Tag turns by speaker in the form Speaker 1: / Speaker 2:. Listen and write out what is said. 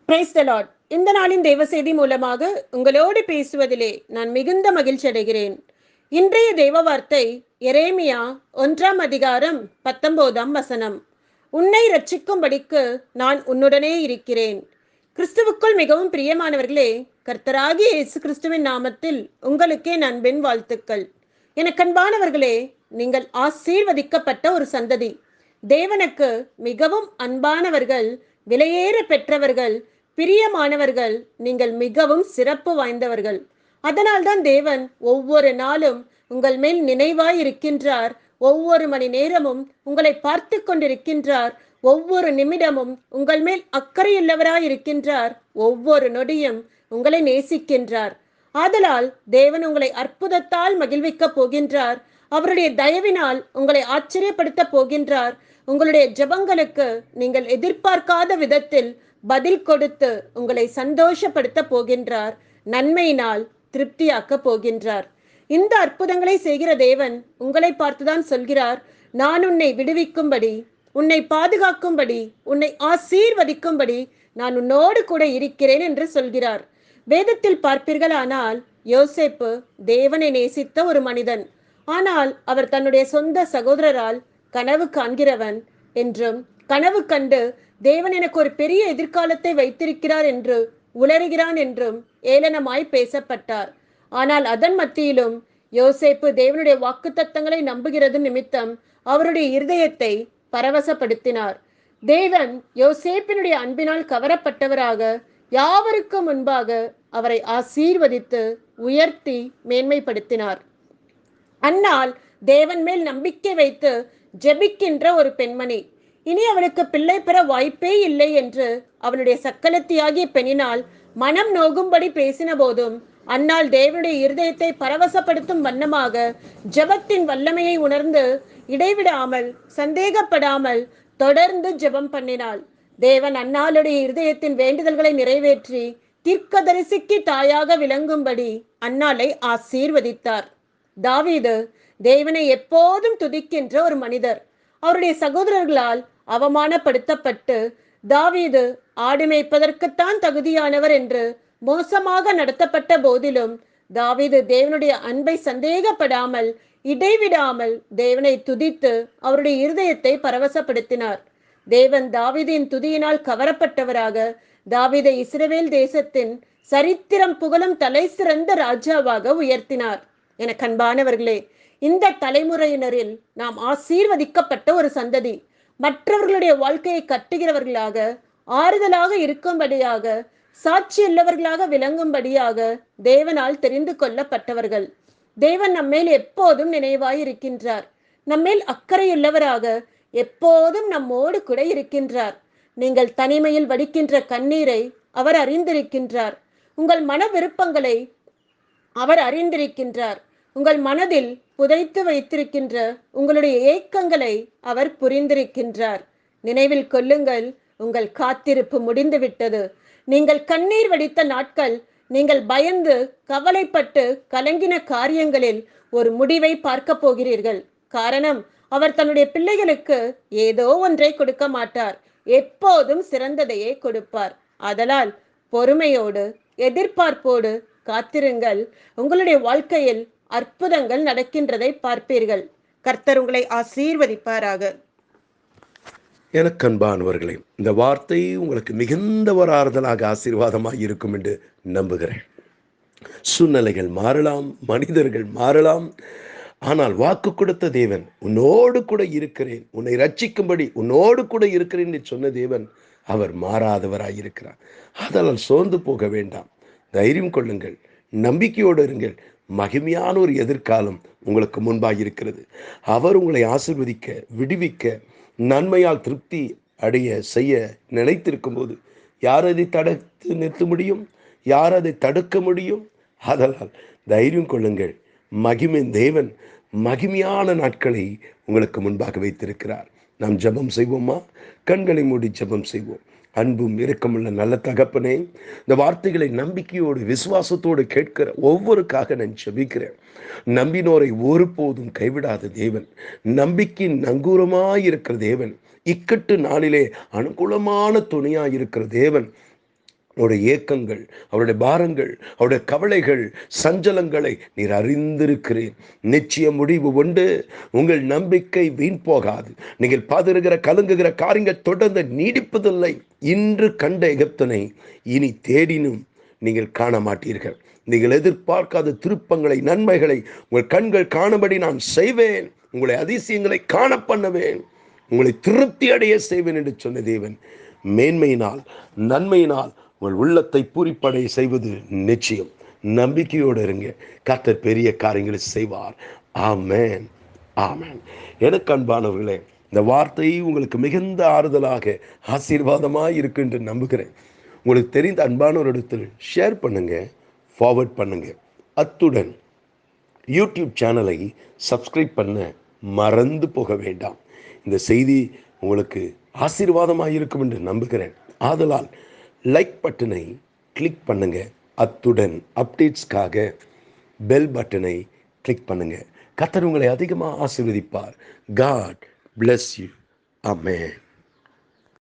Speaker 1: Praise the Lord. இந்த நாளின் தேவ செய்தி மூலமாக உங்களோடு பேசுவதிலே நான் மிகுந்த மகிழ்ச்சி அடைகிறேன். இன்றைய தேவ வார்த்தை எரேமியா 1 உன்னை ரட்சிக்கும்படிக்கு நான் உன்னுடனே இருக்கிறேன். கிறிஸ்துவுக்குள் மிகவும் பிரியமானவர்களே, கர்த்தராகிய இயேசு கிறிஸ்துவின் நாமத்தில் உங்களுக்கே அன்பின் வாழ்த்துக்கள். எனக்கு அன்பானவர்களே, நீங்கள் ஆசீர்வதிக்கப்பட்ட ஒரு சந்ததி. தேவனுக்கு மிகவும் அன்பானவர்கள், விலையேற பெற்றவர்கள், பிரியமானவர்கள். நீங்கள் மிகவும் சிறப்பு வாய்ந்தவர்கள். அதனால்தான் தேவன் ஒவ்வொரு நாளும் உங்கள் மேல் நினைவாய் இருக்கின்றார். ஒவ்வொரு மணி நேரமும் உங்களை பார்த்து கொண்டிருக்கின்றார். ஒவ்வொரு நிமிடமும் உங்கள் மேல் அக்கறையுள்ளவராய் இருக்கின்றார். ஒவ்வொரு நொடியும் உங்களை நேசிக்கின்றார். ஆதலால் தேவன் உங்களை அற்புதத்தால் மகிழ்விக்க போகின்றார். அவருடைய தயவினால் உங்களை ஆச்சரியப்படுத்த போகின்றார். உங்களுடைய ஜெபங்களுக்கு நீங்கள் எதிர்பார்க்காத விதத்தில் பதில் கொடுத்து உங்களை சந்தோஷப்படுத்த போகின்றார். நன்மையினால் திருப்தியாக்க போகின்றார். இந்த அற்புதங்களை செய்கிற தேவன் உங்களை பார்த்துதான் சொல்கிறார், நான் உன்னை விடுவிக்கும்படி, உன்னை பாதுகாக்கும்படி, உன்னை ஆசீர்வதிக்கும்படி நான் உன்னோடு கூட இருக்கிறேன் என்று சொல்கிறார். வேதத்தில் பார்ப்பீர்களானால் யோசேப்பு தேவனை நேசித்த ஒரு மனிதன். ஆனால் அவர் தன்னுடைய சொந்த சகோதரரால் கனவு காண்கிறவன் என்றும், கனவு கண்டு தேவன் எனக்கு ஒரு பெரிய எதிர்காலத்தை வைத்திருக்கிறார் என்று உளறுகிறான் என்றும் ஏளனமாய் பேசப்பட்டார். ஆனால் அதன் மத்தியிலும் யோசேப்பு தேவனுடைய வாக்குத்தத்தங்களை நம்புகிறது நிமித்தம் அவருடைய இருதயத்தை பரவசப்படுத்தினார். தேவன் யோசேப்பினுடைய அன்பினால் கவரப்பட்டவராக யாவருக்கும் முன்பாக அவரை ஆசீர்வதித்து உயர்த்தி மேன்மைப்படுத்தினார். அன்னாள் தேவன் மேல் நம்பிக்கை வைத்து ஜெபிக்கின்ற ஒரு பெண்மணி. இனி அவளுக்கு பிள்ளை பெற வாய்ப்பே இல்லை என்று அவளுடைய சக்கலத்தியாகிய பெண்ணினால் மனம் நோகும்படி பேசின போதும் அன்னாள் தேவனுடைய இருதயத்தை பரவசப்படுத்தும் வண்ணமாக ஜெபத்தின் வல்லமையை உணர்ந்து இடைவிடாமல், சந்தேகப்படாமல் தொடர்ந்து ஜெபம் பண்ணினாள். தேவன் அன்னாளுடைய இருதயத்தின் வேண்டுதல்களை நிறைவேற்றி தீர்க்கதரிசிக்கு தாயாக விளங்கும்படி அன்னாளை ஆசீர்வதித்தார். தாவீது தேவனை எப்போதும் துதிக்கின்ற ஒரு மனிதர். அவருடைய சகோதரர்களால் அவமானப்படுத்தப்பட்டு தாவீது ஆடு மேய்ப்பதற்குத்தான் தகுதியானவர் என்று மோசமாக நடத்தப்பட்ட போதிலும் தாவீது தேவனுடைய அன்பை சந்தேகப்படாமல், இடைவிடாமல் தேவனை துதித்து அவருடைய இருதயத்தை பரவசப்படுத்தினார். தேவன் தாவீதின் துதியினால் கவரப்பட்டவராக தாவீதை இஸ்ரவேல் தேசத்தின் சரித்திரம் புகழும் தலை சிறந்த ராஜாவாக உயர்த்தினார். என கண்பானவர்களே, இந்த தலைமுறையினரில் நாம் ஆசீர்வதிக்கப்பட்ட ஒரு சந்ததி. மற்றவர்களுடைய வாழ்க்கையை கட்டுகிறவர்களாக, ஆறுதலாக இருக்கும்படியாக, சாட்சியுள்ளவர்களாக விளங்கும்படியாக தேவனால் தெரிந்து கொள்ளப்பட்டவர்கள். தேவன் நம்மேல் எப்போதும் நினைவாய் இருக்கின்றார். நம்மேல் அக்கறையுள்ளவராக எப்போதும் நம்மோடு கூட இருக்கின்றார். நீங்கள் தனிமையில் வடிக்கின்ற கண்ணீரை அவர் அறிந்திருக்கின்றார். உங்கள் மன விருப்பங்களை அவர் அறிந்திருக்கின்றார். உங்கள் மனதில் புதைத்து வைத்திருக்கின்ற உங்களுடைய ஏக்கங்களை அவர் புரிந்திருக்கின்றார். நினைவில் கொள்ளுங்கள், உங்கள் காத்திருப்பு முடிந்துவிட்டது. நீங்கள் கண்ணீர் வடித்த நாட்கள், நீங்கள் பயந்து கவலைப்பட்டு கலங்கின காரியங்களில் ஒரு முடிவை பார்க்க போகிறீர்கள். காரணம், அவர் தன்னுடைய பிள்ளைகளுக்கு ஏதோ ஒன்றை கொடுக்க மாட்டார், எப்போதும் சிறந்ததையே கொடுப்பார். ஆதலால் பொறுமையோடு, எதிர்பார்ப்போடு காத்திருங்கள். உங்களுடைய வாழ்க்கையில் அற்புதங்கள் நடக்கின்றதை பார்ப்பீர்கள். கர்த்தர் உங்களை ஆசீர்வதிப்பாராக.
Speaker 2: எனக்கு அன்பானவர்களே, இந்த வார்த்தை உங்களுக்கு மிகுந்த ஒரு ஆறுதலாக, ஆசீர்வாதமாக இருக்கும் என்று நம்புகிறேன். சூழ்நிலைகள் மாறலாம், மனிதர்கள் மாறலாம், ஆனால் வாக்கு கொடுத்த தேவன் உன்னோடு கூட இருக்கிறேன், உன்னை ரட்சிக்கும்படி உன்னோடு கூட இருக்கிறேன் என்று சொன்ன தேவன் அவர் மாறாதவராயிருக்கிறார். அதனால் சோர்ந்து போக வேண்டாம், தைரியம் கொள்ளுங்கள், நம்பிக்கையோடு இருங்கள். மகிமையான ஒரு எதிர்காலம் உங்களுக்கு முன்பாக இருக்கிறது. அவர் உங்களை ஆசீர்வதிக்க, விடுவிக்க, நன்மையால் திருப்தி அடைய செய்ய நினைத்திருக்கும் போது யார் அதை தடுத்து நிறுத்த முடியும்? யார் அதை தடுக்க முடியும்? அதனால் தைரியம் கொள்ளுங்கள். மகிமை தேவன் மகிமையான நாட்களை உங்களுக்கு முன்பாக வைத்திருக்கிறார். நாம் ஜெபம் செய்வோமா? கண்களை மூடி ஜெபம் செய்வோம். அன்பும் இரக்கமுள்ள நல்ல தகப்பனே, இந்த வார்த்தைகளை நம்பிக்கையோடு விசுவாசத்தோடு கேட்கிற ஒவ்வொருக்காக நான் ஜெபிக்கிறேன். நம்பினோரை ஒருபோதும் கைவிடாத தேவன், நம்பிக்கையின் நங்கூரமாயிருக்கிற தேவன், இக்கட்டு நாளிலே அனுகூலமான துணையாயிருக்கிற தேவன், அவருடைய ஏக்கங்கள், அவருடைய பாரங்கள், அவருடைய கவலைகள், சஞ்சலங்களை நீர் அறிந்திருக்கிறேன். நிச்சய முடிவு உண்டு. உங்கள் நம்பிக்கை வீண் போகாது. நீங்கள் பாதிருக்கிற கலங்குகிற காரியங்கள் தொடர்ந்து நீடிப்பதில்லை. இன்று கண்ட எகிப்தனை இனி தேடினும் நீங்கள் காண மாட்டீர்கள். நீங்கள் எதிர்பார்க்காத திருப்பங்களை, நன்மைகளை உங்கள் கண்கள் காணும்படி நான் செய்வேன். உங்களை அதிசயங்களை காண பண்ணுவேன். உங்களை திருப்தி அடைய செய்வேன் என்று சொன்ன தேவன் மேன்மையினால், நன்மையினால் உங்கள் உள்ளத்தை பூரிப்படைய செய்வது நிச்சயம். நம்பிக்கையோடு இருங்க. கர்த்தர் பெரிய காரியங்களை செய்வார். ஆமென், ஆமென். எனக்கு அன்பானவர்களே, இந்த வார்த்தை உங்களுக்கு மிகுந்த ஆறுதலாக, ஆசீர்வாதமாக இருக்கு என்று நம்புகிறேன். உங்களுக்கு தெரிந்த அன்பானவரிடத்தில் ஷேர் பண்ணுங்க, ஃபார்வர்ட் பண்ணுங்க. அத்துடன் யூடியூப் சேனலை சப்ஸ்கிரைப் பண்ண மறந்து போக வேண்டாம். இந்த செய்தி உங்களுக்கு ஆசீர்வாதமாக இருக்கும் என்று நம்புகிறேன். ஆதலால் லைக் பட்டனை கிளிக் பண்ணுங்க. அத்துடன் அப்டேட்ஸ்க்காக பெல் பட்டனை கிளிக் பண்ணுங்க. கர்த்தர் உங்களை அதிகமாக ஆசீர்வதிப்பார். God bless you. Amen.